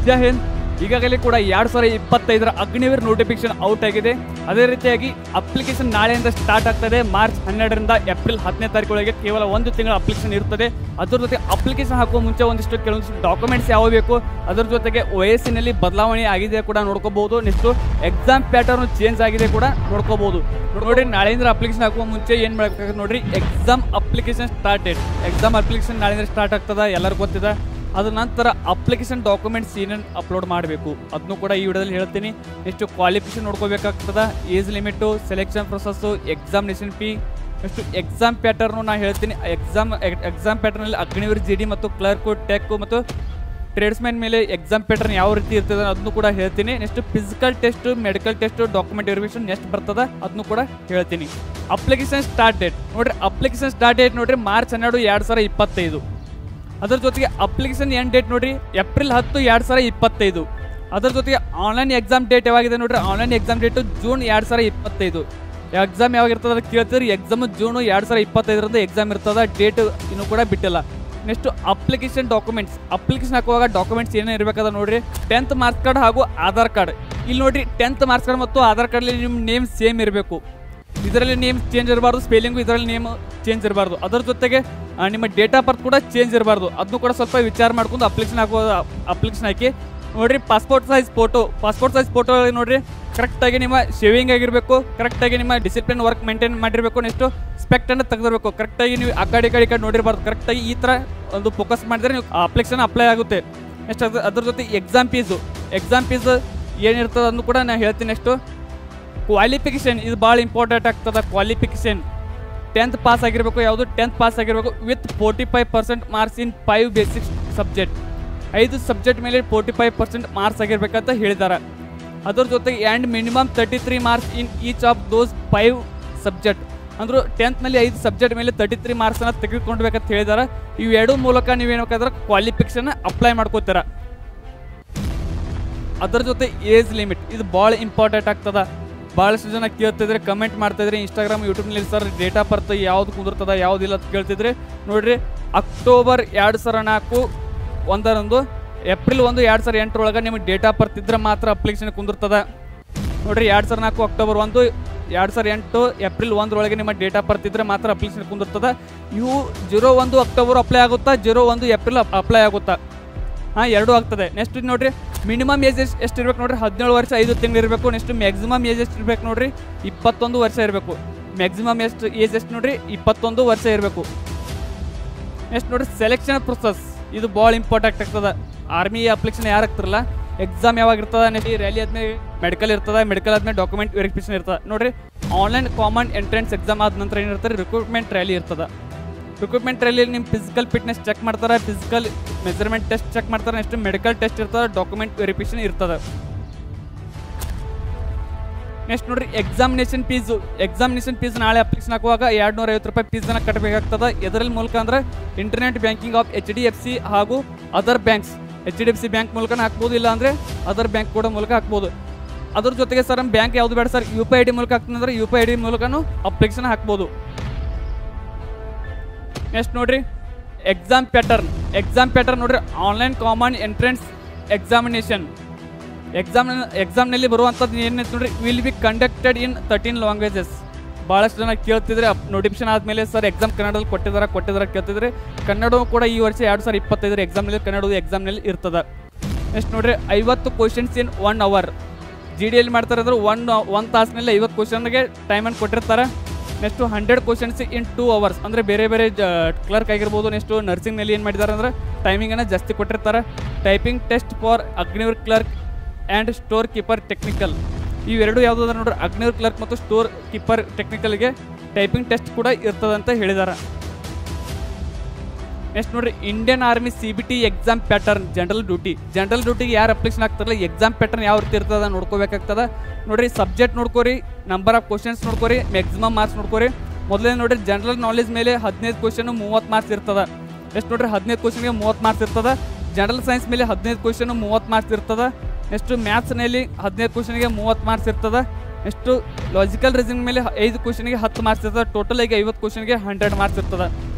ಜೈ ಹಿಂದ್. ಈಗಾಗಲೇ ಕೂಡ 2025ರ Agniveer notification out ಆಗಿದೆ. ಅದೇ ರೀತಿಯಾಗಿ ಅಪ್ಲಿಕೇಶನ್ ನಾಳೆಯಿಂದ ಸ್ಟಾರ್ಟ್ ಆಗ್ತದೆ. ಮಾರ್ಚ್ 12ರಿಂದ ಏಪ್ರಿಲ್ 10ನೇ ತಾರೀಕೊಳಗೆ ಕೇವಲ 1 ತಿಂಗಳ ಅಪ್ಲಿಕೇಶನ್ ಇರುತ್ತದೆ. ಅದರ ಜೊತೆ ಅಪ್ಲಿಕೇಶನ್ ಹಾಕುವ ಮುಂಚೆ ಕೆಲವೊಂದಿಷ್ಟು ಡಾಕ್ಯುಮೆಂಟ್ಸ್ ಯಾವ ಬೇಕು, ಅದರ ಜೊತೆಗೆ ವಯಸ್ಸಿನಲ್ಲಿ ಬದಲಾವಣೆ ಆಗಿದೆ ಕೂಡ ನೋಡ್ಕೋಬಹುದು. ನೆಕ್ಸ್ಟ್ ಎಕ್ಸಾಮ್ ಪ್ಯಾಟರ್ನ್ ಚೇಂಜ್ ಆಗಿದೆ ಕೂಡ ನೋಡ್ಕೋಬಹುದು. ನೋಡ್ರಿ, ನಾಳೆಯಿಂದ ಅಪ್ಲಿಕೇಶನ್ ಹಾಕುವ ಮುಂಚೆ ಏನು ಮಾಡಬೇಕಾಗುತ್ತೆ ನೋಡ್ರಿ, exam application start date. Exam application ನಾಳೆಯಿಂದ ಸ್ಟಾರ್ಟ್ ಆಗ್ತದ, ಎಲ್ಲರಿಗೂ ಗೊತ್ತಿದೆ. ಅದ ನಂತರ ಅಪ್ಲಿಕೇಶನ್ ಡಾಕ್ಯುಮೆಂಟ್ಸ್ ಏನೇನು ಅಪ್ಲೋಡ್ ಮಾಡಬೇಕು ಅದನ್ನು ಕೂಡ ಈ ವಿಡಿಯೋದಲ್ಲಿ ಹೇಳ್ತೀನಿ. ಎಷ್ಟು ಕ್ವಾಲಿಫಿಕೇಶನ್ ನೋಡ್ಕೋಬೇಕಾಗ್ತದ, age limit, selection process, examination fee, ಎಷ್ಟು ಎಕ್ಸಾಮ್ ಪ್ಯಾಟರ್ನು ನಾನು ಹೇಳ್ತೀನಿ. ಎಕ್ಸಾಮ್ ಪ್ಯಾಟರ್ನಲ್ಲಿ ಅಗ್ನಿವೀರ್ GD ಮತ್ತು ಕ್ಲರ್ಕು, ಟೆಕ್ಕು ಮತ್ತು ಟ್ರೇಡ್ಸ್ಮ್ಯಾನ್ ಮೇಲೆ ಎಕ್ಸಾಮ್ ಪ್ಯಾಟರ್ನ್ ಯಾವ ರೀತಿ ಇರ್ತದೆ ಅದನ್ನು ಕೂಡ ಹೇಳ್ತೀನಿ. Next physical test, medical test, document verification next ಬರ್ತದೆ ಅದನ್ನು ಕೂಡ ಹೇಳ್ತೀನಿ. ಅಪ್ಲಿಕೇಶನ್ ಸ್ಟಾರ್ಟ್ ಡೇಟ್ ನೋಡ್ರಿ, ಅಪ್ಲಿಕೇಶನ್ ಸ್ಟಾರ್ಟ್ ಡೇಟ್ ನೋಡ್ರಿ ಮಾರ್ಚ್ 12, 2025. ಅದರ ಜೊತೆಗೆ ಅಪ್ಲಿಕೇಶನ್ ಎಂಡ್ ಡೇಟ್ ನೋಡ್ರಿ ಏಪ್ರಿಲ್ 10, 2025. ಅದರ ಜೊತೆಗೆ ಆನ್ಲೈನ್ ಎಕ್ಸಾಮ್ ಡೇಟ್ ಯಾವಾಗಿದೆ ನೋಡ್ರಿ, online exam date June 2025. Exam ಯಾವಾಗ ಇರ್ತದೆ ಅಂತ ಕೇಳ್ತೀರಿ, ಎಕ್ಸಾಮ್ ಜೂನು 2025ರಿಂದ ಎಕ್ಸಾಮ್ ಇರ್ತದೆ. ಡೇಟ್ ಇನ್ನೂ ಕೂಡ ಬಿಟ್ಟಿಲ್ಲ. Next application documents. ಅಪ್ಲಿಕೇಶನ್ ಹಾಕುವಾಗ ಡಾಕ್ಯುಮೆಂಟ್ಸ್ ಏನೇನು ಇರಬೇಕಾದ ನೋಡ್ರಿ, 10th ಮಾರ್ಕ್ಸ್ ಕಾರ್ಡ್ ಹಾಗೂ ಆಧಾರ್ ಕಾರ್ಡ್. ಇಲ್ಲಿ ನೋಡ್ರಿ 10th ಮಾರ್ಕ್ಸ್ ಕಾರ್ಡ್ ಮತ್ತು ಆಧಾರ್ ಕಾರ್ಡಲ್ಲಿ ನಿಮ್ಮ ನೇಮ್ ಸೇಮ್ ಇರಬೇಕು. ಇದರಲ್ಲಿ ನೇಮ್ ಚೇಂಜ್ ಇರಬಾರ್ದು, ಸ್ಪೆಲ್ಲಿಂಗು ಇದರಲ್ಲಿ ನೇಮ್ ಚೇಂಜ್ ಇರಬಾರ್ದು. ಅದರ ಜೊತೆಗೆ ನಿಮ್ಮ ಡೇಟ್ ಆಫ್ ಬರ್ತ್ ಕೂಡ ಚೇಂಜ್ ಇರಬಾರ್ದು. ಅದನ್ನು ಕೂಡ ಸ್ವಲ್ಪ ವಿಚಾರ ಮಾಡ್ಕೊಂಡು ಅಪ್ಲಿಕೇಶನ್ ಹಾಕಿ ನೋಡ್ರಿ. ಪಾಸ್ಪೋರ್ಟ್ ಸೈಜ್ ಫೋಟೋ ನೋಡ್ರಿ ಕರೆಕ್ಟಾಗಿ ನಿಮ್ಮ ಶೇವಿಂಗ್ ಆಗಿರಬೇಕು, ಕರೆಕ್ಟಾಗಿ ನಿಮ್ಮ ಡಿಸಿಪ್ಲಿನ್ ವರ್ಕ್ ಮೇಂಟೈನ್ ಮಾಡಿರಬೇಕು. ನೆಕ್ಸ್ಟ್ ಸ್ಪೆಕ್ಟನ್ನು ತೆಗೆದಿರಬೇಕು, ಕರೆಕ್ಟಾಗಿ ನೀವು ಆ ಕಡೆ ನೋಡಿರಬಾರ್ದು. ಕರೆಕ್ಟಾಗಿ ಈ ಥರ ಒಂದು ಫೋಕಸ್ ಮಾಡಿದ್ರೆ ನೀವು ಅಪ್ಲಿಕೇಶನ್ ಅಪ್ಲೈ ಆಗುತ್ತೆ. ನೆಕ್ಸ್ಟ್ ಅದ್ರ ಜೊತೆ ಎಕ್ಸಾಮ್ ಫೀಸ್ ಏನಿರ್ತದೆ ಅದನ್ನು ಕೂಡ ನಾನು ಹೇಳ್ತೀನಿ. ನೆಕ್ಸ್ಟು ಕ್ವಾಲಿಫಿಕೇಷನ್, ಇದು ಭಾಳ ಇಂಪಾರ್ಟೆಂಟ್ ಆಗ್ತದೆ. ಕ್ವಾಲಿಫಿಕೇಷನ್ 10th ಪಾಸ್ ಆಗಿರಬೇಕು. ಯಾವುದು 10th ಪಾಸ್ ಆಗಿರಬೇಕು with 45% marks in 5 basic subject. 5 subject ಮೇಲೆ 45% ಮಾರ್ಕ್ಸ್ ಆಗಿರ್ಬೇಕಂತ ಹೇಳಿದ್ದಾರೆ. ಅದರ ಜೊತೆಗೆ and minimum 33 marks in each of those 5 subject. ಅಂದರೂ 10th 5 ಸಬ್ಜೆಕ್ಟ್ ಮೇಲೆ 33 ಮಾರ್ಕ್ಸನ್ನು ತೆಗೆದುಕೊಳ್ಬೇಕಂತ ಹೇಳಿದ್ದಾರೆ. ಇವೆರಡೂ ಮೂಲಕ ನೀವೇನಬೇಕಾದ್ರೆ ಕ್ವಾಲಿಫಿಕೇಷನ್ ಅಪ್ಲೈ ಮಾಡ್ಕೋತೀರ. ಅದರ ಜೊತೆ ಏಜ್ ಲಿಮಿಟ್, ಇದು ಭಾಳ ಇಂಪಾರ್ಟೆಂಟ್ ಆಗ್ತದೆ. ಭಾಳಷ್ಟು ಜನ ಕೇಳ್ತಿದ್ರೆ, ಕಮೆಂಟ್ ಮಾಡ್ತಾಯಿದ್ರೆ ಇನ್ಸ್ಟಾಗ್ರಾಮ್, ಯೂಟ್ಯೂಬ್ನಲ್ಲಿ ಸರ್ ಡೇಟ್ ಆಫ್ ಬರ್ತ್ ಯಾವ್ದು ಕುದುರ್ತದ ಯಾವುದಿಲ್ಲ ಅಂತ ಕೇಳ್ತಿದ್ರೆ ನೋಡ್ರಿ, ಅಕ್ಟೋಬರ್ 2004 1 ಏಪ್ರಿಲ್ 1, 2008 ನಿಮಗೆ ಡೇಟ್ ಆಫ್ ಬರ್ತ್ ಇದ್ರೆ ಮಾತ್ರ ಅಪ್ಲಿಕೇಶನ್ ಕುಂದಿರ್ತದ. ನೋಡ್ರಿ 2004 ಅಕ್ಟೋಬರ್ 1, 2008 ಏಪ್ರಿಲ್ 1 ನಿಮ್ಮ ಡೇಟ್ ಆಫ್ ಬರ್ತ್ ಇದ್ರೆ ಮಾತ್ರ ಅಪ್ಲಿಕೇಶನ್ ಕುಂದಿರ್ತದ. ಇವು 01 ಅಕ್ಟೋಬರ್ ಅಪ್ಲೈ ಆಗುತ್ತಾ, 01 ಏಪ್ರಿಲ್ ಅಪ್ಲೈ ಆಗುತ್ತಾ, ಎರಡೂ ಆಗ್ತದೆ. ನೆಕ್ಸ್ಟ್ ನೋಡ್ರಿ ಮಿನಿಮಮ್ ಏಜ್ ಎಷ್ಟು ಇರಬೇಕು ನೋಡ್ರಿ, 17 ವರ್ಷ 5 ತಿಂಗಳು ಇರಬೇಕು. ನೆಕ್ಸ್ಟ್ ಮ್ಯಾಕ್ಸಿಮಮ್ ಏಜ್ ಎಷ್ಟು ಇರಬೇಕು ನೋಡ್ರಿ, 21 ವರ್ಷ ಇರಬೇಕು. ಮ್ಯಾಕ್ಸಿಮಮ್ ಏಜ್ ಎಷ್ಟು ನೋಡ್ರಿ, 21 ವರ್ಷ ಇರಬೇಕು. ನೆಕ್ಸ್ಟ್ ನೋಡ್ರಿ ಸೆಲೆಕ್ಷನ್ ಪ್ರೊಸೆಸ್, ಇದು ಭಾಳ ಇಂಪಾರ್ಟೆಂಟ್ ಆಗ್ತದೆ. ಆರ್ಮಿ ಅಪ್ಲಿಕೇಶನ್ ಯಾರು ಆಗ್ತಿರಲ್ಲ, ಎಕ್ಸಾಮ್ ಯಾವಾಗ ಇರ್ತದೆ, ನೆಕ್ಸ್ಟ್ ರ್ಯಾಲಿ ಆದ್ಮೇಲೆ ಮೆಡಿಕಲ್ ಇರ್ತದೆ, ಮೆಡಿಕಲ್ ಆದ್ಮೇಲೆ ಡಾಕ್ಯುಮೆಂಟ್ ವೆರಿಫಿಕೇಶನ್ ಇರ್ತದೆ. ನೋಡ್ರಿ ಆನ್ಲೈನ್ ಕಾಮನ್ ಎಂಟ್ರೆನ್ಸ್ ಎಕ್ಸಾಮ್ ಆದ ನಂತರ ಏನಿರ್ತಾರೆ, ರಿಕ್ರೂಟ್ಮೆಂಟ್ ರ್ಯಾಲಿ ಇರ್ತದೆ. ರಿಕ್ರೂಟ್ಮೆಂಟ್ ರ್ಯಾಲಿಯಲ್ಲಿ ನಿಮ್ಮ ಫಿಸಿಕಲ್ ಫಿಟ್ನೆಸ್ ಚೆಕ್ ಮಾಡ್ತಾರೆ, ಫಿಸಿಕಲ್ ಮೆಜರ್ಮೆಂಟ್ ಟೆಸ್ಟ್ ಚೆಕ್ ಮಾಡ್ತಾರೆ. ನೆಕ್ಸ್ಟ್ ಮೆಡಿಕಲ್ ಟೆಸ್ಟ್ ಇರ್ತದೆ, ಡಾಕ್ಯುಮೆಂಟ್ ವೆರಿಫಿಕೇಶನ್ ಇರ್ತದೆ. ನೆಕ್ಸ್ಟ್ ನೋಡ್ರಿ ಎಕ್ಸಾಮಿನೇಷನ್ ಫೀಸ್ ನಾಳೆ ಅಪ್ಲಿಕೇಶನ್ ಹಾಕುವಾಗ 250 ರೂಪಾಯಿ ಫೀಸನ್ನು ಕಟ್ಟಬೇಕಾಗ್ತದೆ. ಇದರಲ್ಲಿ ಮೂಲಕ ಅಂದರೆ ಇಂಟರ್ನೆಟ್ ಬ್ಯಾಂಕಿಂಗ್ ಆಫ್ HDFC ಹಾಗೂ ಅದರ್ ಬ್ಯಾಂಕ್ಸ್, HDFC ಬ್ಯಾಂಕ್ ಮೂಲಕ ಹಾಕ್ಬೋದು, ಇಲ್ಲ ಅಂದರೆ ಅದರ್ ಬ್ಯಾಂಕ್ ಕೂಡ ಮೂಲಕ ಹಾಕ್ಬೋದು. ಅದ್ರ ಜೊತೆಗೆ ಸರ್ ನಮ್ಮ ಬ್ಯಾಂಕ್ ಯಾವುದು ಬೇಡ ಸರ್, UPI ID ಮೂಲಕ ಹಾಕ್ತೀನಿ ಅಂದರೆ UPI ID ಮೂಲಕನೂ ಅಪ್ಲಿಕೇಶನ್ ಹಾಕ್ಬೋದು. ನೆಕ್ಸ್ಟ್ ನೋಡ್ರಿ ಎಕ್ಸಾಮ್ ಪ್ಯಾಟರ್ನ್ ನೋಡ್ರಿ, ಆನ್ಲೈನ್ ಕಾಮನ್ ಎಂಟ್ರೆನ್ಸ್ ಎಕ್ಸಾಮಿನೇಷನ್. ಎಕ್ಸಾಮ್ನಲ್ಲಿ ಬರುವಂಥದ್ದು ಏನಿತ್ತು ನೋಡ್ರಿ, will be conducted in 13 languages. ಭಾಳಷ್ಟು ಜನ ಕೇಳ್ತಿದ್ರೆ ನೋಟಿಫಿಕೇಶನ್ ಆದಮೇಲೆ ಸರ್ ಎಕ್ಸಾಮ್ ಕನ್ನಡದಲ್ಲಿ ಕೊಟ್ಟಿದ್ದಾರೆ ಕೇಳ್ತಿದ್ರೆ, ಕನ್ನಡವೂ ಕೂಡ ಈ ವರ್ಷ 2025 ಎಕ್ಸಾಮ್ನಲ್ಲಿ ಕನ್ನಡದ ಎಕ್ಸಾಮ್ನಲ್ಲಿ ಇರ್ತದೆ. ನೆಕ್ಸ್ಟ್ ನೋಡ್ರಿ 50 ಕ್ವಶನ್ಸ್ ಇನ್ 1 ಅವರ್. GDಯಲ್ಲಿ ಮಾಡ್ತಾರೆ ಅಂದ್ರೆ 1 ತಾಸಿನಲ್ಲಿ 50 ಕ್ವಶನ್ಗೆ ಟೈಮನ್ನು ಕೊಟ್ಟಿರ್ತಾರೆ. Next 100 questions in 2 hours. ಅಂದರೆ ಬೇರೆ ಕ್ಲರ್ಕ್ ಆಗಿರ್ಬೋದು. ನೆಕ್ಸ್ಟು ನರ್ಸಿಂಗ್ನಲ್ಲಿ ಏನು ಮಾಡಿದ್ದಾರೆ ಅಂದರೆ ಟೈಮಿಂಗನ್ನು ಜಾಸ್ತಿ ಕೊಟ್ಟಿರ್ತಾರೆ. Typing test for Agniveer clerk and store keeper technical. ಇವೆರಡು ಯಾವುದಾದ್ರು ನೋಡ್ರಿ, ಅಗ್ನಿವೀರ್ ಕ್ಲರ್ಕ್ ಮತ್ತು ಸ್ಟೋರ್ ಕೀಪರ್ ಟೆಕ್ನಿಕಲ್ಗೆ ಟೈಪಿಂಗ್ ಟೆಸ್ಟ್ ಕೂಡ ಇರ್ತದೆ ಅಂತ ಹೇಳಿದ್ದಾರೆ. ನೆಕ್ಸ್ಟ್ ನೋಡ್ರಿ Indian army CBT exam pattern general ಡ್ಯೂಟಿಗೆ ಯಾರು ಅಪ್ಲಿಕೇಶನ್ ಆಗ್ತಾರಲ್ಲ, ಎಕ್ಸಾಮ್ ಪ್ಯಾಟರ್ನ್ ಯಾವ ರೀತಿ ಇರ್ತದೆ ನೋಡ್ಕೋಬೇಕಾಗ್ತದೆ. ನೋಡ್ರಿ ಸಬ್ಜೆಕ್ಟ್ ನೋಡ್ಕೋರಿ, ನಂಬರ್ ಆಫ್ ಕ್ವಶನ್ಸ್ ನೋಡ್ಕೋರಿ, ಮ್ಯಾಕ್ಸಿಮಮ್ ಮಾರ್ಕ್ಸ್ ನೋಡ್ಕೋರಿ. ಮೊದಲೇ ನೋಡ್ರಿ ಜನರಲ್ ನಾಲೆಜ್ ಮೇಲೆ 15 ಕ್ವಶನ್ 30 ಮಾರ್ಕ್ಸ್ ಇರ್ತದೆ. ಎಷ್ಟು ನೋಡ್ರಿ 15 ಕ್ವಶನ್ಗೆ 30 ಮಾರ್ಕ್ಸ್ ಇರ್ತದೆ. ಜನರಲ್ ಸೈನ್ಸ್ ಮೇಲೆ 15 ಕ್ವಶನ್ 30 ಮಾರ್ಕ್ಸ್ ಇರ್ತದೆ. ನೆಕ್ಸ್ಟು ಮ್ಯಾಥ್ಸ್ನಲ್ಲಿ 15 ಕ್ವಶನ್ಗೆ 30 ಮಾರ್ಕ್ಸ್ ಇರ್ತದೆ. ನೆಕ್ಸ್ಟು ಲಾಜಿಕಲ್ ರೀಸನಿಂಗ್ ಮೇಲೆ 5 ಕ್ವಶನ್ಗೆ 10 ಮಾರ್ಕ್ಸ್ ಇರ್ತದೆ. ಟೋಟಲ್ ಆಗಿ 50 ಕ್ವಶನ್ಗೆ 100 ಮಾರ್ಕ್ಸ್ ಇರ್ತದೆ.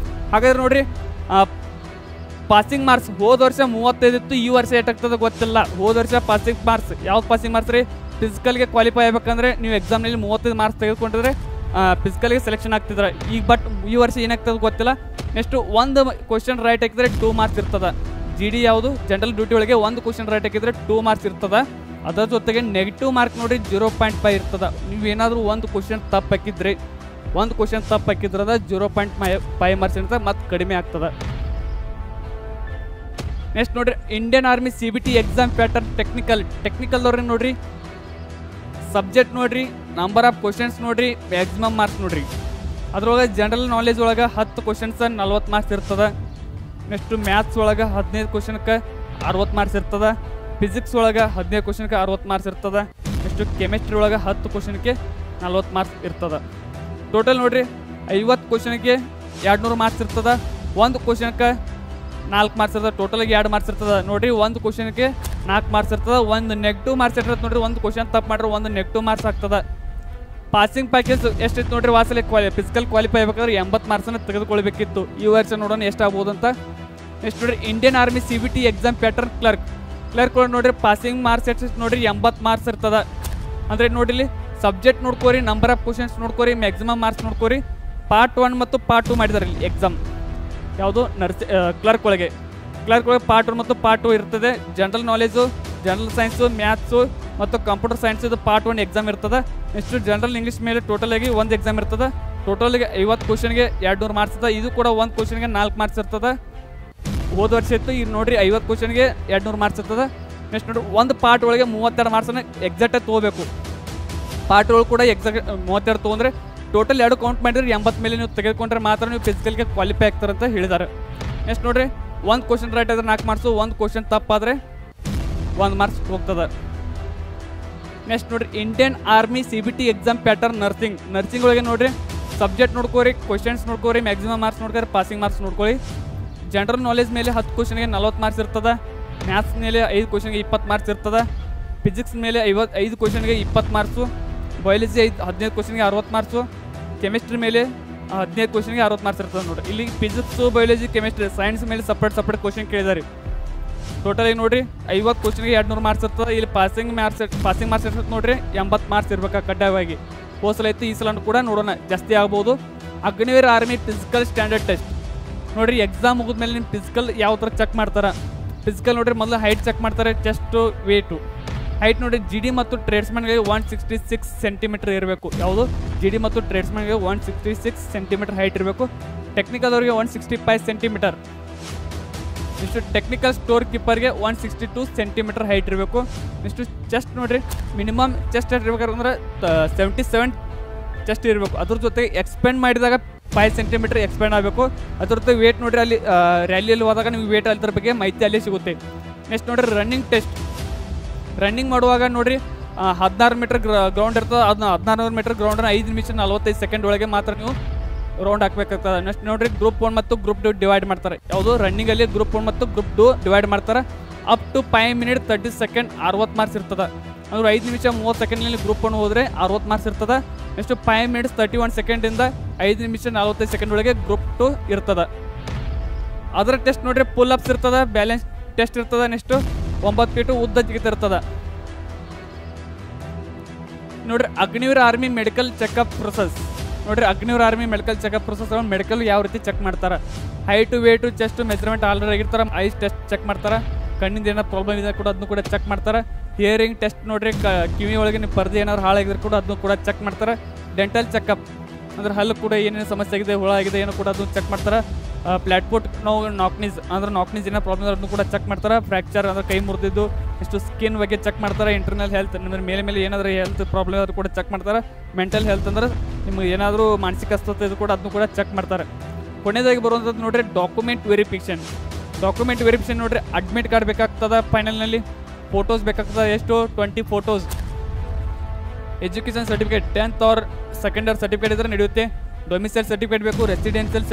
ಹಾಗಾದ್ರೆ ನೋಡ್ರಿ ಪಾಸಿಂಗ್ ಮಾರ್ಕ್ಸ್ ಹೋದ ವರ್ಷ 35 ಇತ್ತು, ಈ ವರ್ಷ ಎಷ್ಟಾಗ್ತದೆ ಗೊತ್ತಿಲ್ಲ. ಹೋದ ವರ್ಷ ಪಾಸಿಂಗ್ ಮಾರ್ಕ್ಸ್ ಯಾವ್ದು ಪಾಸಿಂಗ್ ಮಾರ್ಕ್ಸ್ ರೀ? ಫಿಸಿಕಲ್ಗೆ ಕ್ವಾಲಿಫೈ ಆಗ್ಬೇಕಂದ್ರೆ ನೀವು ಎಕ್ಸಾಮ್ನಲ್ಲಿ 35 ಮಾರ್ಕ್ಸ್ ತೆಗೆದುಕೊಂಡಿದ್ರೆ ಫಿಸಿಕಲ್ಗೆ ಸೆಲೆಕ್ಷನ್ ಆಗ್ತಿದ್ರೆ. ಈಗ ಬಟ್ ಈ ವರ್ಷ ಏನಾಗ್ತದೆ ಗೊತ್ತಿಲ್ಲ. ನೆಕ್ಸ್ಟು ಒಂದು ಕ್ವಶನ್ ರೈಟ್ ಹಾಕಿದ್ರೆ 2 ಮಾರ್ಕ್ಸ್ ಇರ್ತದೆ. GD ಯಾವುದು ಜನರಲ್ ಡ್ಯೂಟಿ ಒಳಗೆ ಒಂದು ಕ್ವಶನ್ ರೈಟ್ ಹಾಕಿದ್ರೆ 2 ಮಾರ್ಕ್ಸ್ ಇರ್ತದೆ. ಅದರ ಜೊತೆಗೆ ನೆಗೆಟಿವ್ ಮಾರ್ಕ್ ನೋಡ್ರಿ 0.5 ಇರ್ತದೆ. ನೀವೇನಾದರೂ ಒಂದು ಕ್ವಶನ್ ತಪ್ಪು ಹಾಕಿದ್ರೆ 0.5 ಮಾರ್ಕ್ಸ್ ಇರ್ತದೆ, ಮತ್ತು ಕಡಿಮೆ ಆಗ್ತದೆ. ನೆಕ್ಸ್ಟ್ ನೋಡ್ರಿ Indian army CBT exam pattern ಟೆಕ್ನಿಕಲ್ದವ್ರಿಗೆ ನೋಡ್ರಿ ಸಬ್ಜೆಕ್ಟ್ ನೋಡ್ರಿ, ನಂಬರ್ ಆಫ್ ಕ್ವಶನ್ಸ್ ನೋಡ್ರಿ, ಮ್ಯಾಕ್ಸಿಮಮ್ ಮಾರ್ಕ್ಸ್ ನೋಡ್ರಿ. ಅದ್ರೊಳಗೆ ಜನರಲ್ ನಾಲೆಜ್ ಒಳಗೆ 10 ಕ್ವಶನ್ಸ್ 40 ಮಾರ್ಕ್ಸ್ ಇರ್ತದೆ. ನೆಕ್ಸ್ಟು ಮ್ಯಾಥ್ಸ್ ಒಳಗೆ 15 ಕ್ವಶನ್ಗೆ 60 ಮಾರ್ಕ್ಸ್ ಇರ್ತದೆ. ಫಿಸಿಕ್ಸ್ ಒಳಗೆ 15 ಕ್ವಶನ್ಗೆ 60 ಮಾರ್ಕ್ಸ್ ಇರ್ತದೆ. ನೆಕ್ಸ್ಟು ಕೆಮಿಸ್ಟ್ರಿ ಒಳಗೆ 10 ಕ್ವಶನ್ಗೆ 40 ಮಾರ್ಕ್ಸ್ ಇರ್ತದೆ. ಟೋಟಲ್ ನೋಡ್ರಿ 50 ಕ್ವಶನ್ಗೆ 200 ಮಾರ್ಕ್ಸ್ ಇರ್ತದೆ. ಒಂದು ಕ್ವಶನ್ಗೆ 4 ಮಾರ್ಕ್ಸ್ ಇರ್ತದೆ. ಟೋಟಲ್ಗೆ 2 ಮಾರ್ಕ್ಸ್ ಇರ್ತದೆ ನೋಡ್ರಿ. ಒಂದು ಕ್ವಶನ್ಗೆ 4 ಮಾರ್ಕ್ಸ್ ಇರ್ತದೆ. ಒಂದು ನೆಗೆಟಿವ್ ಮಾರ್ಕ್ಸ್ ಇರ್ತದೆ ನೋಡ್ರಿ. ಒಂದು ಕ್ವಶನ್ ತಪ್ಪು ಮಾಡ್ರೆ ಒಂದು ನೆಗೆಟಿವ್ ಮಾರ್ಕ್ಸ್ ಆಗ್ತದೆ. ಪಾಸಿಂಗ್ ಪ್ಯಾಕೇಜ್ ಎಷ್ಟಿತ್ತು ನೋಡ್ರಿ? ವಾಸಲೆ ಫಿಸಿಕಲ್ ಕ್ವಾಲಿಫೈ ಆಗ್ಬೇಕಾದ್ರೆ 80 ಮಾರ್ಕ್ಸನ್ನು ತೆಗೆದುಕೊಳ್ಬೇಕಿತ್ತು. ಈ ವರ್ಷ ನೋಡೋಣ ಎಷ್ಟಾಗ್ಬೋದು ಅಂತ. ನೆಕ್ಸ್ಟ್ ನೋಡ್ರಿ Indian army CBT exam pattern clerk ನೋಡ್ರಿ ಪಾಸಿಂಗ್ ಮಾರ್ಕ್ಸ್ ಎಷ್ಟು ನೋಡ್ರಿ 80 ಮಾರ್ಕ್ಸ್ ಇರ್ತದೆ. ಅಂದರೆ ನೋಡಿಲಿ ಸಬ್ಜೆಕ್ಟ್ ನೋಡ್ಕೋರಿ, ನಂಬರ್ ಆಫ್ ಕ್ವಶನ್ಸ್ ನೋಡ್ಕೋರಿ, ಮ್ಯಾಕ್ಸಿಮಮ್ ಮಾರ್ಕ್ಸ್ ನೋಡ್ಕೋರಿ. ಪಾರ್ಟ್ 1 ಮತ್ತು ಪಾರ್ಟ್ 2 ಮಾಡಿದಾರೆ ಇಲ್ಲಿ ಎಕ್ಸಾಮ್. ಯಾವುದು ಕ್ಲರ್ಕ್ ಒಳಗೆ ಪಾರ್ಟ್ 1 ಮತ್ತು ಪಾರ್ಟ್ 2 ಇರ್ತದೆ. General knowledge, general science, maths ಮತ್ತು ಕಂಪ್ಯೂಟರ್ ಸೈನ್ಸ್ ಇದು ಪಾರ್ಟ್ 1 ಎಕ್ಸಾಮ್ ಇರ್ತದೆ. ನೆಕ್ಸ್ಟ್ ಜನರಲ್ ಇಂಗ್ಲೀಷ್ ಮೇಲೆ ಟೋಟಲ್ ಆಗಿ ಒಂದು ಎಕ್ಸಾಮ್ ಇರ್ತದೆ. ಟೋಟಲ್ಗೆ 50 ಕ್ವಶನ್ಗೆ 200 ಮಾರ್ಕ್ಸ್ ಇರ್ತದೆ. ಇದು ಕೂಡ ಒಂದು ಕ್ವಶನ್ಗೆ 4 ಮಾರ್ಕ್ಸ್ ಇರ್ತದೆ. ಹೋದ ವರ್ಷ ಇತ್ತು. ಈಗ ನೋಡ್ರಿ 50 ಕ್ವಶನ್ಗೆ 200 ಮಾರ್ಕ್ಸ್ ಇರ್ತದೆ. ನೆಕ್ಸ್ಟ್ ನೋಡ್ರಿ ಒಂದು ಪಾರ್ಟ್ ಒಳಗೆ 32 ಮಾರ್ಕ್ಸನ್ನು ಎಕ್ಸಾಕ್ಟಾಗಿ ತೊಗೋಬೇಕು. ಪಾರ್ಟ್ ಒಳಗೆ ಕೂಡ ಎಕ್ಸಾಕ್ಟ್ 32 ತೊಗೊಂಡ್ರೆ ಟೋಟಲ್ 2 ಕೌಂಟ್ ಮಾಡಿದ್ರೆ 80 ಮೇಲೆ ನೀವು ತೆಗೆದುಕೊಂಡ್ರೆ ಮಾತ್ರ ನೀವು ಫಿಸಿಕಲ್ಗೆ ಕ್ವಾಲಿಫೈ ಆಗ್ತಾರೆ ಅಂತ ಹೇಳಿದ್ದಾರೆ. ನೆಕ್ಸ್ಟ್ ನೋಡ್ರಿ ಒಂದು ಕ್ವಶನ್ ರೈಟ್ ಆದರೆ 4 ಮಾರ್ಕ್ಸು, ಒಂದು ಕ್ವಶನ್ ತಪ್ಪಾದರೆ 1 ಮಾರ್ಕ್ಸ್ ಹೋಗ್ತದೆ. ನೆಕ್ಸ್ಟ್ ನೋಡ್ರಿ Indian army CBT exam pattern nursing ಒಳಗೆ ನೋಡ್ರಿ ಸಬ್ಜೆಕ್ಟ್ ನೋಡ್ಕೋರಿ, ಕ್ವಶನ್ಸ್ ನೋಡ್ಕೋರಿ, ಮ್ಯಾಕ್ಸಿಮಮ್ ಮಾರ್ಕ್ಸ್ ನೋಡ್ಕೋರಿ, ಪಾಸಿಂಗ್ ಮಾರ್ಕ್ಸ್ ನೋಡ್ಕೊಳ್ಳಿ. ಜನರಲ್ ನಾಲೆಜ್ ಮೇಲೆ 10 ಕ್ವಶನ್ಗೆ 40 ಮಾರ್ಕ್ಸ್ ಇರ್ತದೆ. ಮ್ಯಾಥ್ಸ್ ಮೇಲೆ 5 ಕ್ವಶನ್ಗೆ 20 ಮಾರ್ಕ್ಸ್ ಇರ್ತದೆ. ಫಿಸಿಕ್ಸ್ ಮೇಲೆ 5 ಕ್ವಶನ್ಗೆ 20 ಮಾರ್ಕ್ಸು. ಬಯಾಲಜಿ 15 ಕ್ವಶನ್ಗೆ 60 ಮಾರ್ಕ್ಸು. ಕೆಮಿಸ್ಟ್ರಿ ಮೇಲೆ 15 ಕ್ವಶನ್ಗೆ 60 ಮಾರ್ಕ್ಸ್ ಇರ್ತದೆ ನೋಡ್ರಿ. ಇಲ್ಲಿ ಫಿಸಿಕ್ಸು, ಬಯಾಲಜಿ, ಕೆಮಿಸ್ಟ್ರಿ, ಸೈನ್ಸ್ ಮೇಲೆ ಸಪ್ರೇಟ್ ಕ್ವಶನ್ ಕೇಳಿದಾರೆ. ಟೋಟಲ್ ಆಗಿ ನೋಡ್ರಿ 50 ಕ್ವಶನ್ಗೆ 200 ಮಾರ್ಕ್ಸ್ ಇರ್ತದೆ. ಇಲ್ಲಿ ಪಾಸಿಂಗ್ ಮಾರ್ಕ್ಸ್ ಇರ್ತದೆ ನೋಡ್ರಿ 80 ಮಾರ್ಕ್ಸ್ ಇರ್ಬೇಕು ಕಡ್ಡಾಯವಾಗಿ. ಹೋದ ಸಲ ಇತ್ತು, ಈ ಸಲ ಕೂಡ ನೋಡೋಣ ಜಾಸ್ತಿ ಆಗ್ಬೋದು. Agniveer army physical standard test ನೋಡ್ರಿ ಎಕ್ಸಾಮ್ ಮುಗಿದ್ಮೇಲೆ ನಿಮ್ಮ ಫಿಸಿಕಲ್ ಯಾವ ಥರ ಚೆಕ್ ಮಾಡ್ತಾರೆ? ಫಿಸಿಕಲ್ ನೋಡ್ರಿ ಮೊದಲು ಹೈಟ್ ಚೆಕ್ ಮಾಡ್ತಾರೆ, ಚೆಸ್ಟು, ವೇಟು. ಹೈಟ್ ನೋಡ್ರಿ GD ಮತ್ತು ಟ್ರೇಡ್ಸ್ಮನ್ಗೆ 166 ಸೆಂಟಿಮೀಟರ್ ಇರಬೇಕು. ಯಾವುದು GD ಮತ್ತು ಟ್ರೇಡ್ಸ್ಮನ್ಗೆ 166 ಸೆಂಟಿಮೀಟರ್ ಹೈಟ್ ಇರಬೇಕು. ಟೆಕ್ನಿಕಲ್ ಅವರಿಗೆ 165 ಸೆಂಟಿಮೀಟರ್. ಇಷ್ಟು ಟೆಕ್ನಿಕಲ್ ಸ್ಟೋರ್ ಕೀಪರ್ಗೆ 162 ಸೆಂಟಿಮೀಟರ್ ಹೈಟ್ ಇರಬೇಕು. ಇಷ್ಟು ಚೆಸ್ಟ್ ನೋಡ್ರಿ ಮಿನಿಮಮ್ ಚೆಸ್ಟ್ ಇರಬೇಕಂದ್ರೆ 77 ಚೆಸ್ಟ್ ಇರಬೇಕು. ಅದ್ರ ಜೊತೆಗೆ ಎಕ್ಸ್ಪೆಂಡ್ ಮಾಡಿದಾಗ 5 ಸೆಂಟಿಮೀಟರ್ ಎಕ್ಸ್ಪೆಂಡ್ ಆಗಬೇಕು. ಅದ್ರ ಜೊತೆ ವೇಟ್ ನೋಡ್ರಿ ಅಲ್ಲಿ ರ್ಯಾಲಿಯಲ್ಲಿ ಹೋದಾಗ ನಿಮ್ಗೆ ವೇಟ್ ಅದ್ರ ಬಗ್ಗೆ ಮಾಹಿತಿ ಅಲ್ಲೇ ಸಿಗುತ್ತೆ. ನೆಕ್ಸ್ಟ್ ನೋಡ್ರಿ ರನ್ನಿಂಗ್ ಟೆಸ್ಟ್. ರನ್ನಿಂಗ್ ಮಾಡುವಾಗ ನೋಡ್ರಿ 16 ಮೀಟರ್ ಗ್ರೌಂಡ್ ಇರ್ತದೆ. ಅದನ್ನ 16 ಮೀಟರ್ ಗ್ರೌಂಡನ್ನ 5 ನಿಮಿಷ 45 ಸೆಕೆಂಡ್ ಒಳಗೆ ಮಾತ್ರ ನೀವು ರೌಂಡ್ ಹಾಕ್ಬೇಕಾಗ್ತದೆ. ನೆಕ್ಸ್ಟ್ ನೋಡ್ರಿ ಗ್ರೂಪ್ 1 ಮತ್ತು ಗ್ರೂಪ್ 2 ಡಿವೈಡ್ ಮಾಡ್ತಾರೆ. ಯಾವುದು ರನ್ನಿಂಗಲ್ಲಿ ಗ್ರೂಪ್ 1 ಮತ್ತು ಗ್ರೂಪ್ 2 ಡಿವೈಡ್ ಮಾಡ್ತಾರೆ. Up to 5 minute 30 second 60 marks ಇರ್ತದೆ. ಅಂದ್ರೆ 5 ನಿಮಿಷ 30 ಸೆಕೆಂಡ್ನಲ್ಲಿ ಗ್ರೂಪ್ 1 ಹೋದರೆ 60 ಮಾರ್ಕ್ಸ್ ಇರ್ತದೆ. ನೆಕ್ಸ್ಟ್ 5 ಮಿನಿಟ್ಸ್ 31 ಸೆಕೆಂಡಿಂದ 5 ನಿಮಿಷ 45 ಸೆಕೆಂಡ್ ಒಳಗೆ ಗ್ರೂಪ್ 2 ಇರ್ತದೆ. ಅದರ ಟೆಸ್ಟ್ ನೋಡ್ರಿ ಪುಲ್ ಅಪ್ಸ್ ಇರ್ತದೆ, ಬ್ಯಾಲೆನ್ಸ್ ಟೆಸ್ಟ್ ಇರ್ತದೆ. ನೆಕ್ಸ್ಟ್ 9 ಫೀಟು ಉದ್ದ ಜಿಗಿತ ಇರ್ತದೆ. ನೋಡ್ರಿ Agniveer army medical checkup process. ನೋಡ್ರಿ Agniveer army medical checkup process medical ಯಾವ ರೀತಿ ಚೆಕ್ ಮಾಡ್ತಾರೆ? Height, weight, chest measurement already ಆಗಿರ್ತಾರೆ. ಐಸ್ ಟೆಸ್ಟ್ ಚೆಕ್ ಮಾಡ್ತಾರೆ. ಕಣ್ಣಿಂದ ಏನಾದ್ರು ಪ್ರಾಬ್ಲಮ್ ಇದೆ ಕೂಡ ಅದನ್ನು ಕೂಡ ಚೆಕ್ ಮಾಡ್ತಾರೆ. ಹಿಯರಿಂಗ್ ಟೆಸ್ಟ್ ನೋಡ್ರಿ ಕಿವಿ ಒಳಗೆ ನೀವು ಪರ್ದೆ ಏನಾದ್ರು ಹಾಳಾಗಿದ್ರೆ ಕೂಡ ಅದನ್ನು ಕೂಡ ಚೆಕ್ ಮಾಡ್ತಾರೆ. ಡೆಂಟಲ್ ಚೆಕಪ್ ಅಂದ್ರೆ ಹಲ್ಲು ಕೂಡ ಏನೇನು ಸಮಸ್ಯೆ ಆಗಿದೆ, ಹುಳ ಆಗಿದೆ ಏನೋ ಕೂಡ ಅದನ್ನು ಚೆಕ್ ಮಾಡ್ತಾರೆ. ಪ್ಲಾಟ್ಫುಟ್ ನೋವು, ನಾಕ್ನೀಸ್ ಏನೋ ಪ್ರಾಬ್ಲಮ್ ಅದನ್ನು ಕೂಡ ಚೆಕ್ ಮಾಡ್ತಾರೆ. ಫ್ರ್ಯಾಕ್ಚರ್ ಅಂದ್ರೆ ಕೈ ಮುರಿದಿದ್ದು, ಇಷ್ಟು ಸ್ಕಿನ್ ಬಗ್ಗೆ ಚೆಕ್ ಮಾಡ್ತಾರೆ. ಇಂಟರ್ನಲ್ ಹೆಲ್ತ್ ಅಂದ್ರೆ ಮೇಲೆ ಏನಾದರೂ ಹೆಲ್ತ್ ಪ್ರಾಬ್ಲಮ್ ಆದರೂ ಕೂಡ ಚೆಕ್ ಮಾಡ್ತಾರೆ. ಮೆಂಟಲ್ ಹೆಲ್ತ್ ಅಂದ್ರೆ ನಿಮ್ಗೆ ಏನಾದರೂ ಮಾನಸಿಕ ಅಸ್ವಸ್ಥ ಇದು ಕೂಡ ಅದನ್ನು ಕೂಡ ಚೆಕ್ ಮಾಡ್ತಾರೆ. ಕೊನೆಯದಾಗಿ ಬರುವಂಥದ್ದು ನೋಡ್ರಿ ಡಾಕ್ಯುಮೆಂಟ್ ವೆರಿಫಿಕೇಷನ್ ನೋಡ್ರಿ ಅಡ್ಮಿಟ್ ಕಾರ್ಡ್ ಬೇಕಾಗ್ತದೆ. ಫೈನಲ್ನಲ್ಲಿ ಫೋಟೋಸ್ ಬೇಕಾಗ್ತದೆ. ಎಷ್ಟು 20 photos. Education certificate 10th or second year certificate ಇದ್ರೆ ನಡೆಯುತ್ತೆ. ಡೊಮಿಸೈಲ್ ಸರ್ಟಿಫಿಕೇಟ್ ಬೇಕು, ರೆಸಿಡೆನ್ಷಿಯಲ್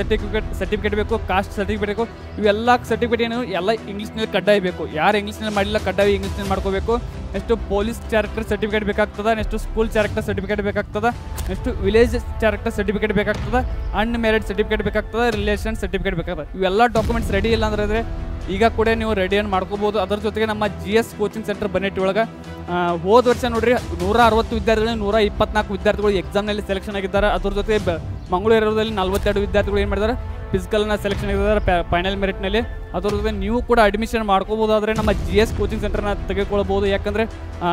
ಸರ್ಟಿಫಿಕೇಟ್ ಬೇಕು, ಕಾಸ್ಟ್ ಸರ್ಟಿಫಿಕೇಟ್ ಬೇಕು. ಇವೆಲ್ಲ ಸರ್ಟಿಫಿಕೇಟ್ ಏನು ಎಲ್ಲ ಇಂಗ್ಲೀಷ್ನಲ್ಲಿ ಕಡ್ಡಾಯ ಬೇಕು. ಯಾರು ಇಂಗ್ಲೀಷ್ನಲ್ಲಿ ಮಾಡಿಲ್ಲ ಕಡ್ಡಾಯ ಇಂಗ್ಲೀಷ್ನಲ್ಲಿ ಮಾಡ್ಕೋಬೇಕು. ನೆಕ್ಸ್ಟು ಪೊಲೀಸ್ ಕ್ಯಾರೆಕ್ಟರ್ ಸರ್ಟಿಫಿಕೇಟ್ ಬೇಕಾಗ್ತದೆ. ನೆಕ್ಸ್ಟು ಸ್ಕೂಲ್ ಕ್ಯಾರೆಕ್ಟರ್ ಸರ್ಟಿಫಿಕೇಟ್ ಬೇಕಾಗ್ತದೆ. ನೆಕ್ಸ್ಟು ವಿಲೇಜ್ ಕ್ಯಾರೆಕ್ಟರ್ ಸರ್ಟಿಫಿಕೇಟ್ ಬೇಕಾಗ್ತದೆ. ಅನ್ಮ್ಯಾರಿಡ್ ಸರ್ಟಿಫಿಕೇಟ್ ಬೇಕಾಗ್ತದೆ. ರಿಲೇಷನ್ ಸರ್ಟಿಫಿಕೇಟ್ ಬೇಕಾಗ್ತದೆ. ಇವೆಲ್ಲ ಡಾಕ್ಯುಮೆಂಟ್ಸ್ ರೆಡಿ ಇಲ್ಲ ಅಂದ್ರೆ ಈಗ ಕೂಡ ನೀವು ರೆಡಿಯನ್ನು ಮಾಡ್ಕೋಬೋದು. ಅದರ ಜೊತೆಗೆ ನಮ್ಮ GS ಕೋಚಿಂಗ್ ಸೆಂಟರ್ ಬನ್ನೇಟಿ ಒಳಗೆ ಹೋದ ವರ್ಷ ನೋಡ್ರಿ 160 ವಿದ್ಯಾರ್ಥಿಗಳು 124 ವಿದ್ಯಾರ್ಥಿಗಳು ಎಕ್ಸಾಮ್ನಲ್ಲಿ ಸೆಲೆಕ್ಷನ್ ಆಗಿದ್ದಾರೆ. ಅದ್ರ ಜೊತೆ ಮಂಗಳೂರು ಏರಿಯಾದಲ್ಲಿ 42 ವಿದ್ಯಾರ್ಥಿಗಳು ಏನು ಮಾಡಿದ್ದಾರೆ ಫಿಸಿಕಲ್ನ ಸೆಲೆಕ್ಷನ್ ಆಗಿದ್ದಾರೆ ಫೈನಲ್ ಮೆರಿಟ್ನಲ್ಲಿ. ಅದ್ರ ಜೊತೆ ನೀವು ಕೂಡ ಅಡ್ಮಿಷನ್ ಮಾಡ್ಕೋಬೋದಾದರೆ ನಮ್ಮ GS ಕೋಚಿಂಗ್ ಸೆಂಟರ್ನ ತೆಗೆದುಕೊಳ್ಬೋದು. ಯಾಕಂದರೆ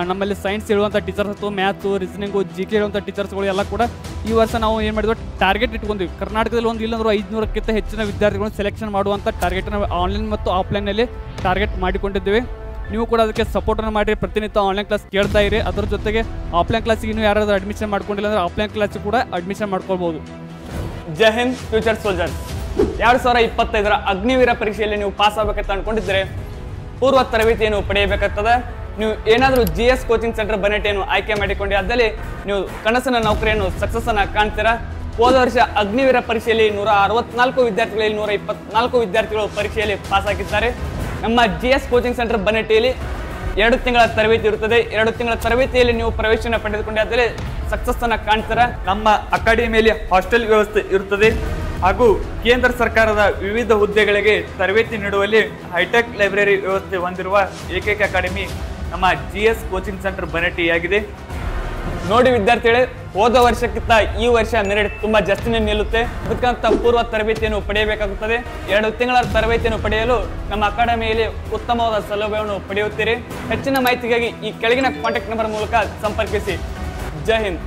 ನಮ್ಮಲ್ಲಿ ಸೈನ್ಸ್ ಹೇಳುವಂಥ ಟೀಚರ್ಸ್ ಅಥವಾ ಮ್ಯಾಥ್ಸು ರೀಸನಿಂಗು GK ಹೇಳುವಂಥ ಟೀಚರ್ಸ್ಗಳು ಎಲ್ಲ ಕೂಡ ಈ ವರ್ಷ ನಾವು ಏನು ಮಾಡಿದ್ವಿ ಟಾರ್ಗೆಟ್ ಇಟ್ಕೊಂಡ್ವಿ. ಕರ್ನಾಟಕದಲ್ಲಿ ಒಂದು ಇಲ್ಲಂದ್ರೂ 500ಕ್ಕಿಂತ ಹೆಚ್ಚಿನ ವಿದ್ಯಾರ್ಥಿಗಳನ್ನು ಸೆಲೆಕ್ಷನ್ ಮಾಡುವಂಥ ಟಾರ್ಗೆಟನ್ನು ಆನ್ಲೈನ್ ಮತ್ತು ಆಫ್ಲೈನಲ್ಲಿ ಟಾರ್ಗೆಟ್ ಮಾಡಿಕೊಂಡಿದ್ದೀವಿ. ನೀವು ಕೂಡ ಅದಕ್ಕೆ ಸಪೋರ್ಟನ್ನು ಮಾಡಿ ಪ್ರತಿನಿತ್ಯ ಆನ್ಲೈನ್ ಕ್ಲಾಸ್ ಕೇಳ್ತಾ ಇರಿ. ಅದರ ಜೊತೆಗೆ ಆಫ್ಲೈನ್ ಕ್ಲಾಸಿಗೆ ಇನ್ನೂ ಯಾರಾದರೂ ಅಡ್ಮಿಷನ್ ಮಾಡ್ಕೊಂಡಿಲ್ಲ ಅಂದರೆ ಆಫ್ಲೈನ್ ಕ್ಲಾಸಿಗೆ ಕೂಡ ಅಡ್ಮಿಷನ್ ಮಾಡ್ಕೊಳ್ಬೋದು. ಜೈ ಹಿಂದ್ ಫ್ಯೂಚರ್ ಸೋಲ್ಜರ್ಸ್. 2025 ಅಗ್ನಿವೀರ ಪರೀಕ್ಷೆಯಲ್ಲಿ ನೀವು ಪಾಸ್ ಆಗಬೇಕಂತ ಅನ್ಕೊಂಡಿದ್ರೆ ಪೂರ್ವ ತರಬೇತಿಯನ್ನು ಪಡೆಯಬೇಕಾಗ್ತದೆ. ನೀವು ಏನಾದರೂ GS ಕೋಚಿಂಗ್ ಸೆಂಟರ್ ಬನ್ನೇಟಿಯನ್ನು ಆಯ್ಕೆ ಮಾಡಿಕೊಂಡಿ ಅದ್ದಲ್ಲಿ ನೀವು ಕನಸಿನ ನೌಕರಿಯನ್ನು ಸಕ್ಸಸ್ ಅನ್ನ ಕಾಣ್ತೀರಾ. ಹೋದ ವರ್ಷ ಅಗ್ನಿವೀರ ಪರೀಕ್ಷೆಯಲ್ಲಿ 164 ವಿದ್ಯಾರ್ಥಿಗಳಲ್ಲಿ 124 ವಿದ್ಯಾರ್ಥಿಗಳು ಪರೀಕ್ಷೆಯಲ್ಲಿ ಪಾಸ್ ಆಗಿದ್ದಾರೆ. ನಮ್ಮ GS ಕೋಚಿಂಗ್ ಸೆಂಟರ್ ಬನ್ನೇಟಿಯಲ್ಲಿ 2 ತಿಂಗಳ ತರಬೇತಿ ಇರುತ್ತದೆ. 2 ತಿಂಗಳ ತರಬೇತಿಯಲ್ಲಿ ನೀವು ಪ್ರವೇಶನ ಪಡೆದುಕೊಂಡೆ ಅದ್ರಲ್ಲಿ ಸಕ್ಸಸ್ ಅನ್ನ ಕಾಣ್ತೀರಾ. ನಮ್ಮ ಅಕಾಡೆಮಿಯಲ್ಲಿ ಹಾಸ್ಟೆಲ್ ವ್ಯವಸ್ಥೆ ಇರುತ್ತದೆ ಹಾಗೂ ಕೇಂದ್ರ ಸರ್ಕಾರದ ವಿವಿಧ ಹುದ್ದೆಗಳಿಗೆ ತರಬೇತಿ ನೀಡುವಲ್ಲಿ ಹೈಟೆಕ್ ಲೈಬ್ರರಿ ವ್ಯವಸ್ಥೆ ಹೊಂದಿರುವ ಏಕೈಕ ಅಕಾಡೆಮಿ ನಮ್ಮ GS ಕೋಚಿಂಗ್ ಸೆಂಟರ್ ಬನ್ನೇಟಿಯಾಗಿದೆ. ನೋಡಿ ವಿದ್ಯಾರ್ಥಿಗಳೇ, ಹೋದ ವರ್ಷಕ್ಕಿಂತ ಈ ವರ್ಷ ಮೆರಿಟ್ ತುಂಬಾ ಜಾಸ್ತಿನೇ ನಿಲ್ಲುತ್ತೆ. ಅದಕ್ಕಂತ ಪೂರ್ವ ತರಬೇತಿಯನ್ನು ಪಡೆಯಬೇಕಾಗುತ್ತದೆ. 2 ತಿಂಗಳ ತರಬೇತಿಯನ್ನು ಪಡೆಯಲು ನಮ್ಮ ಅಕಾಡೆಮಿಯಲ್ಲಿ ಉತ್ತಮವಾದ ಸೌಲಭ್ಯವನ್ನು ಪಡೆಯುತ್ತೀರಿ. ಹೆಚ್ಚಿನ ಮಾಹಿತಿಗಾಗಿ ಈ ಕೆಳಗಿನ ಕಾಂಟ್ಯಾಕ್ಟ್ ನಂಬರ್ ಮೂಲಕ ಸಂಪರ್ಕಿಸಿ. ಜೈ ಹಿಂದ್.